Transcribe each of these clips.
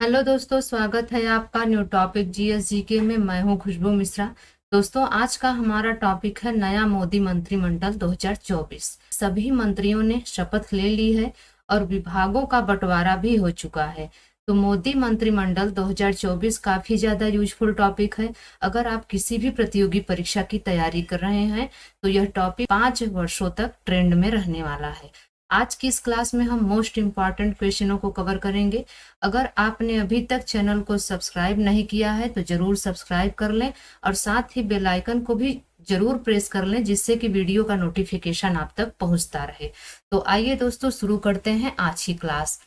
Hello दोस्तों, स्वागत है आपका न्यू टॉपिक जीएस जीके में। मैं हूं खुशबू मिश्रा। दोस्तों, आज का हमारा टॉपिक है नया मोदी मंत्रिमंडल 2024। सभी मंत्रियों ने शपथ ले ली है और विभागों का बंटवारा भी हो चुका है। तो मोदी मंत्रिमंडल 2024 काफी ज्यादा यूजफुल टॉपिक है। अगर आप किसी भी प्रतियोगी परीक्षा की तैयारी कर रहे हैं तो यह टॉपिक 5 वर्षों तक ट्रेंड में रहने वाला है। आज की इस क्लास में हम मोस्ट इम्पॉर्टेंट क्वेश्चनों को कवर करेंगे। अगर आपने अभी तक चैनल को सब्सक्राइब नहीं किया है तो जरूर सब्सक्राइब कर लें और साथ ही बेल आइकन को भी जरूर प्रेस कर लें, जिससे कि वीडियो का नोटिफिकेशन आप तक पहुंचता रहे। तो आइए दोस्तों, शुरू करते हैं आज की क्लास।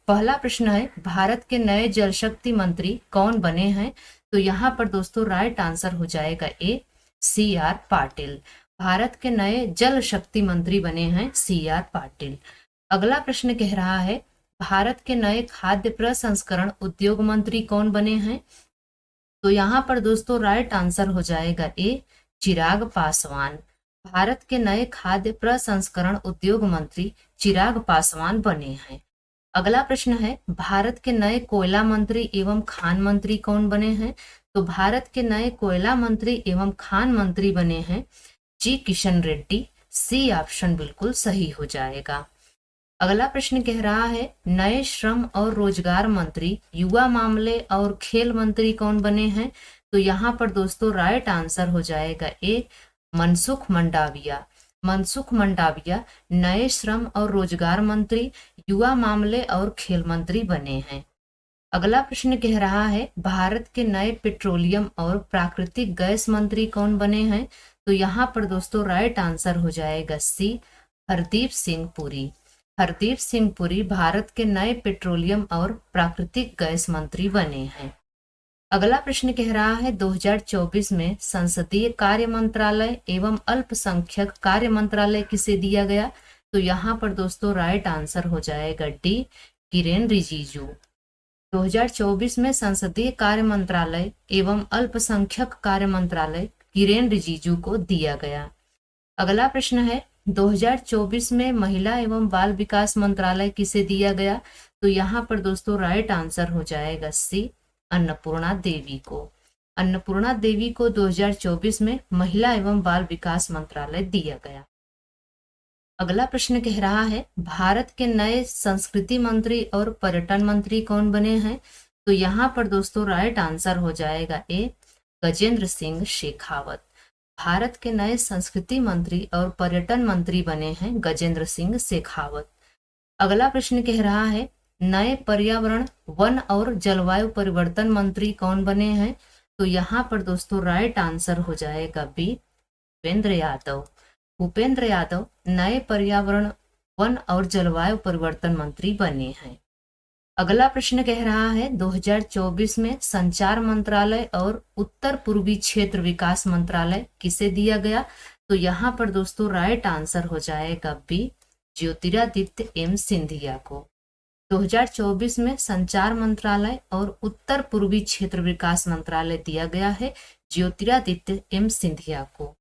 पहला प्रश्न है, भारत के नए जल शक्ति मंत्री कौन बने हैं? तो यहाँ पर दोस्तों राइट आंसर हो जाएगा ए, सी आर पाटिल। भारत के नए जल शक्ति मंत्री बने हैं सी आर पाटिल। अगला प्रश्न कह रहा है, भारत के नए खाद्य प्रसंस्करण उद्योग मंत्री कौन बने हैं? तो यहाँ पर दोस्तों राइट आंसर हो जाएगा ए, चिराग पासवान। भारत के नए खाद्य प्रसंस्करण उद्योग मंत्री चिराग पासवान बने हैं। अगला प्रश्न है, भारत के नए कोयला मंत्री एवं खान मंत्री कौन बने हैं? तो भारत के नए कोयला मंत्री एवं खान मंत्री बने हैं जी किशन रेड्डी। सी ऑप्शन बिल्कुल सही हो जाएगा। अगला प्रश्न कह रहा है, नए श्रम और रोजगार मंत्री युवा मामले और खेल मंत्री कौन बने हैं? तो यहाँ पर दोस्तों राइट आंसर हो जाएगा ए, मनसुख मंडाविया। मनसुख मंडाविया नए श्रम और रोजगार मंत्री, युवा मामले और खेल मंत्री बने हैं। अगला प्रश्न कह रहा है, भारत के नए पेट्रोलियम और प्राकृतिक गैस मंत्री कौन बने हैं? तो यहाँ पर दोस्तों राइट आंसर हो जाएगा सी, हरदीप सिंह पुरी। हरदीप सिंह पुरी भारत के नए पेट्रोलियम और प्राकृतिक गैस मंत्री बने हैं। अगला प्रश्न कह रहा है, 2024 में संसदीय कार्य मंत्रालय एवं अल्पसंख्यक कार्य मंत्रालय किसे दिया गया? तो यहाँ पर दोस्तों राइट आंसर हो जाएगा डी, किरेन रिजिजू। 2024 में संसदीय कार्य मंत्रालय एवं अल्पसंख्यक कार्य मंत्रालय किरेन रिजिजू को दिया गया। अगला प्रश्न है, 2024 में महिला एवं बाल विकास मंत्रालय किसे दिया गया? तो यहाँ पर दोस्तों राइट आंसर हो जाएगा सी, अन्नपूर्णा देवी को। अन्नपूर्णा देवी को 2024 में महिला एवं बाल विकास मंत्रालय दिया गया। अगला प्रश्न कह रहा है, भारत के नए संस्कृति मंत्री और पर्यटन मंत्री कौन बने हैं? तो यहाँ पर दोस्तों राइट आंसर हो जाएगा ए, गजेंद्र सिंह शेखावत। भारत के नए संस्कृति मंत्री और पर्यटन मंत्री बने हैं गजेंद्र सिंह शेखावत। अगला प्रश्न कह रहा है, नए पर्यावरण वन और जलवायु परिवर्तन मंत्री कौन बने हैं? तो यहाँ पर दोस्तों राइट आंसर हो जाएगा बी, भूपेंद्र यादव। भूपेंद्र यादव नए पर्यावरण वन और जलवायु परिवर्तन मंत्री बने हैं। अगला प्रश्न कह रहा है, 2024 में संचार मंत्रालय और उत्तर पूर्वी क्षेत्र विकास मंत्रालय किसे दिया गया? तो यहाँ पर दोस्तों राइट आंसर हो जाएगा बी, ज्योतिरादित्य एम सिंधिया को। 2024 में संचार मंत्रालय और उत्तर पूर्वी क्षेत्र विकास मंत्रालय दिया गया है ज्योतिरादित्य एम सिंधिया को।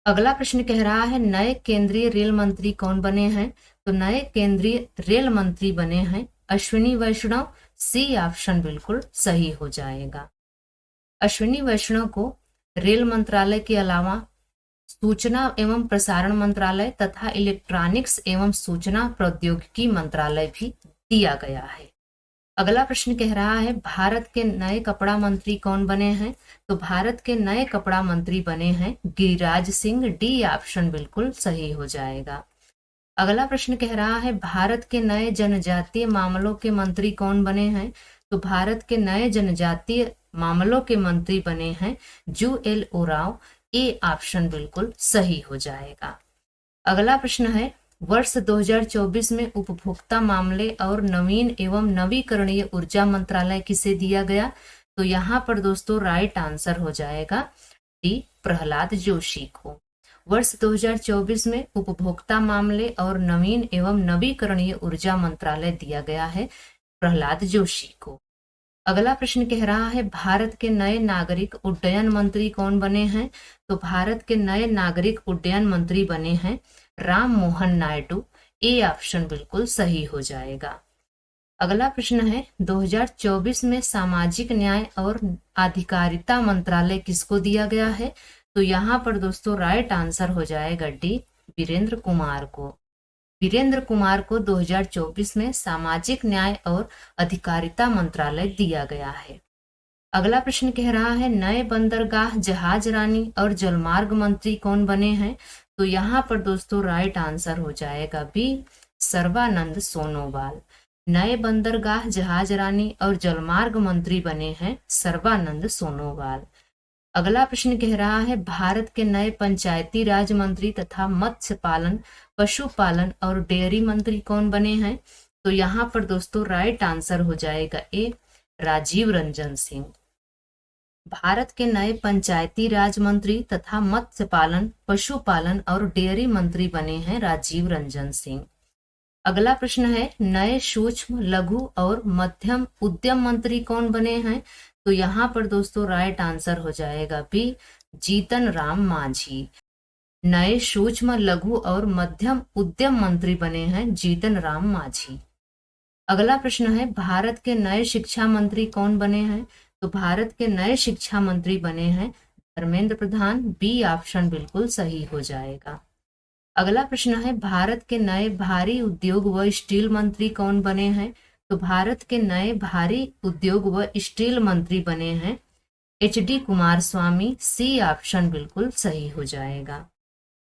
अगला प्रश्न कह रहा है, नए केंद्रीय रेल मंत्री कौन बने हैं? तो नए केंद्रीय रेल मंत्री बने हैं अश्विनी वैष्णव। सी ऑप्शन बिल्कुल सही हो जाएगा। अश्विनी वैष्णव को रेल मंत्रालय के अलावा सूचना एवं प्रसारण मंत्रालय तथा इलेक्ट्रॉनिक्स एवं सूचना प्रौद्योगिकी मंत्रालय भी दिया गया है। अगला प्रश्न कह रहा है, भारत के नए कपड़ा मंत्री कौन बने हैं? तो भारत के नए कपड़ा मंत्री बने हैं गिरिराज सिंह। डी ऑप्शन बिल्कुल सही हो जाएगा। अगला प्रश्न कह रहा है, भारत के नए जनजातीय मामलों के मंत्री कौन बने हैं? तो भारत के नए जनजातीय मामलों के मंत्री बने हैं जूएल ओराव। ए ऑप्शन बिल्कुल सही हो जाएगा। अगला प्रश्न है, वर्ष 2024 में उपभोक्ता मामले और नवीन एवं नवीकरणीय ऊर्जा मंत्रालय किसे दिया गया? तो यहाँ पर दोस्तों राइट आंसर हो जाएगा डी, प्रहलाद जोशी को। वर्ष 2024 में उपभोक्ता मामले और नवीन एवं नवीकरणीय ऊर्जा मंत्रालय दिया गया है प्रहलाद जोशी को। अगला प्रश्न कह रहा है, भारत के नए नागरिक उड्डयन मंत्री कौन बने हैं? तो भारत के नए नागरिक उड्डयन मंत्री बने हैं राम मोहन नायडू। ए ऑप्शन बिल्कुल सही हो जाएगा। अगला प्रश्न है 2024 में सामाजिक न्याय और अधिकारिता मंत्रालय किसको दिया गया है? तो यहाँ पर दोस्तों राइट आंसर हो जाएगा डी, वीरेंद्र कुमार को। वीरेंद्र कुमार को 2024 में सामाजिक न्याय और अधिकारिता मंत्रालय दिया गया है। अगला प्रश्न कह रहा है नए बंदरगाह, जहाज रानी और जलमार्ग मंत्री कौन बने हैं? तो यहाँ पर दोस्तों राइट आंसर हो जाएगा बी, सर्बानंद सोनोवाल। नए बंदरगाह, जहाज रानी और जलमार्ग मंत्री बने हैं सर्बानंद सोनोवाल। अगला प्रश्न कह रहा है भारत के नए पंचायती राज मंत्री तथा मत्स्य पालन, पशुपालन और डेयरी मंत्री कौन बने हैं? तो यहाँ पर दोस्तों राइट आंसर हो जाएगा ए, राजीव रंजन सिंह। भारत के नए पंचायती राज मंत्री तथा मत्स्य पालन, पशुपालन और डेयरी मंत्री बने हैं राजीव रंजन सिंह। अगला प्रश्न है नए सूक्ष्म, लघु और मध्यम उद्यम मंत्री कौन बने हैं? तो यहाँ पर दोस्तों राइट आंसर हो जाएगा बी, जीतन राम मांझी। नए सूक्ष्म, लघु और मध्यम उद्यम मंत्री बने हैं जीतन राम मांझी। अगला प्रश्न है भारत के नए शिक्षा मंत्री कौन बने हैं? तो भारत के नए शिक्षा मंत्री बने हैं धर्मेंद्र प्रधान। बी ऑप्शन बिल्कुल सही हो जाएगा। अगला प्रश्न है भारत के नए भारी उद्योग व स्टील मंत्री कौन बने हैं? तो भारत के नए भारी उद्योग व स्टील मंत्री बने हैं एच.डी. कुमार स्वामी। सी ऑप्शन बिल्कुल सही हो जाएगा।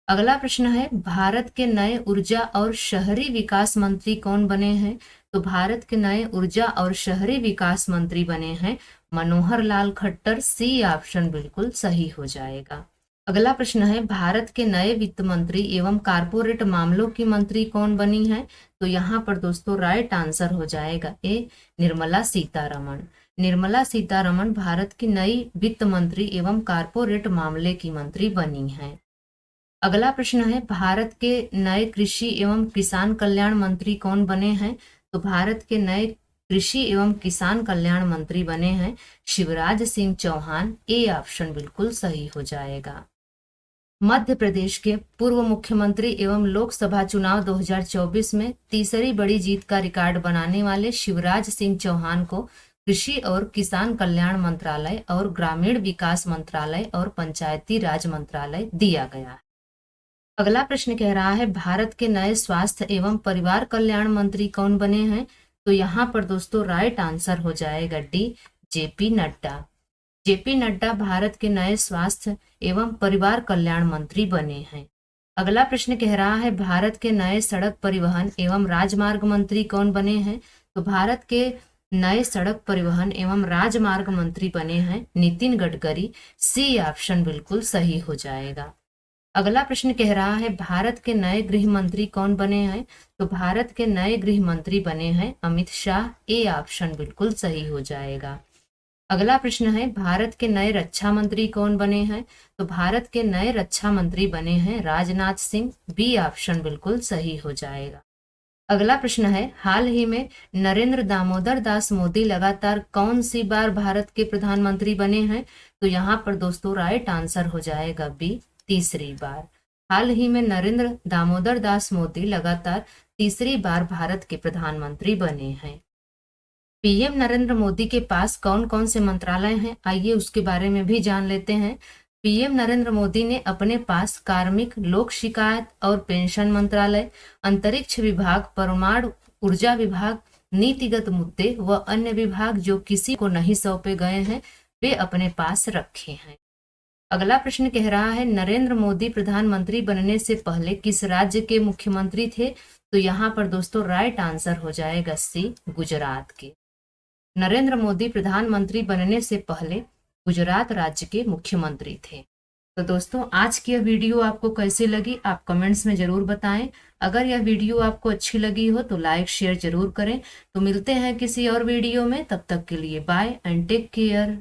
अगला प्रश्न है भारत के नए ऊर्जा और शहरी विकास मंत्री कौन बने हैं? तो भारत के नए ऊर्जा और शहरी विकास मंत्री बने हैं मनोहर लाल खट्टर। सी ऑप्शन बिल्कुल सही हो जाएगा। अगला प्रश्न है भारत के नए वित्त मंत्री एवं कारपोरेट मामलों की मंत्री कौन बनी है? तो यहाँ पर दोस्तों राइट आंसर हो जाएगा ए, निर्मला सीतारमण। निर्मला सीतारमण भारत की नई वित्त मंत्री एवं कारपोरेट मामले की मंत्री बनी है। अगला प्रश्न है भारत के नए कृषि एवं किसान कल्याण मंत्री कौन बने हैं? तो भारत के नए कृषि एवं किसान कल्याण मंत्री बने हैं शिवराज सिंह चौहान। ए ऑप्शन बिल्कुल सही हो जाएगा। मध्य प्रदेश के पूर्व मुख्यमंत्री एवं लोकसभा चुनाव 2024 में तीसरी बड़ी जीत का रिकॉर्ड बनाने वाले शिवराज सिंह चौहान को कृषि और किसान कल्याण मंत्रालय और ग्रामीण विकास मंत्रालय और पंचायती राज मंत्रालय दिया गया है। अगला प्रश्न कह रहा है भारत के नए स्वास्थ्य एवं परिवार कल्याण मंत्री कौन बने हैं? तो यहाँ पर दोस्तों राइट आंसर हो जाएगा D, JP Nadda. JP Nadda Bharat के नए स्वास्थ्य एवं परिवार कल्याण मंत्री बने हैं। अगला प्रश्न कह रहा है भारत के नए सड़क परिवहन एवं राजमार्ग मंत्री कौन बने हैं? तो भारत के नए सड़क परिवहन एवं राजमार्ग मंत्री बने हैं नितिन गडकरी। सी ऑप्शन बिल्कुल सही हो जाएगा। अगला प्रश्न कह रहा है भारत के नए गृह मंत्री कौन बने हैं? तो भारत के नए गृह मंत्री बने हैं अमित शाह। ए ऑप्शन बिल्कुल सही हो जाएगा। अगला प्रश्न है भारत के नए रक्षा मंत्री कौन बने हैं? तो भारत के नए रक्षा मंत्री बने हैं राजनाथ सिंह। बी ऑप्शन बिल्कुल सही हो जाएगा। अगला प्रश्न है हाल ही में नरेंद्र दामोदर दास मोदी लगातार कौन सी बार भारत के प्रधानमंत्री बने हैं? तो यहाँ पर दोस्तों राइट आंसर हो जाएगा बी, तीसरी बार। हाल ही में नरेंद्र दामोदर दास मोदी लगातार तीसरी बार भारत के प्रधानमंत्री बने हैं। पीएम नरेंद्र मोदी के पास कौन कौन से मंत्रालय हैं, आइए उसके बारे में भी जान लेते हैं। पीएम नरेंद्र मोदी ने अपने पास कार्मिक, लोक शिकायत और पेंशन मंत्रालय, अंतरिक्ष विभाग, परमाणु ऊर्जा विभाग, नीतिगत मुद्दे व अन्य विभाग जो किसी को नहीं सौंपे गए हैं वे अपने पास रखे हैं। अगला प्रश्न कह रहा है नरेंद्र मोदी प्रधानमंत्री बनने से पहले किस राज्य के मुख्यमंत्री थे? तो यहाँ पर दोस्तों राइट आंसर हो जाएगा सी, गुजरात के। नरेंद्र मोदी प्रधानमंत्री बनने से पहले गुजरात राज्य के मुख्यमंत्री थे। तो दोस्तों आज की यह वीडियो आपको कैसी लगी आप कमेंट्स में जरूर बताएं। अगर यह वीडियो आपको अच्छी लगी हो तो लाइक शेयर जरूर करें। तो मिलते हैं किसी और वीडियो में, तब तक के लिए बाय एंड टेक केयर।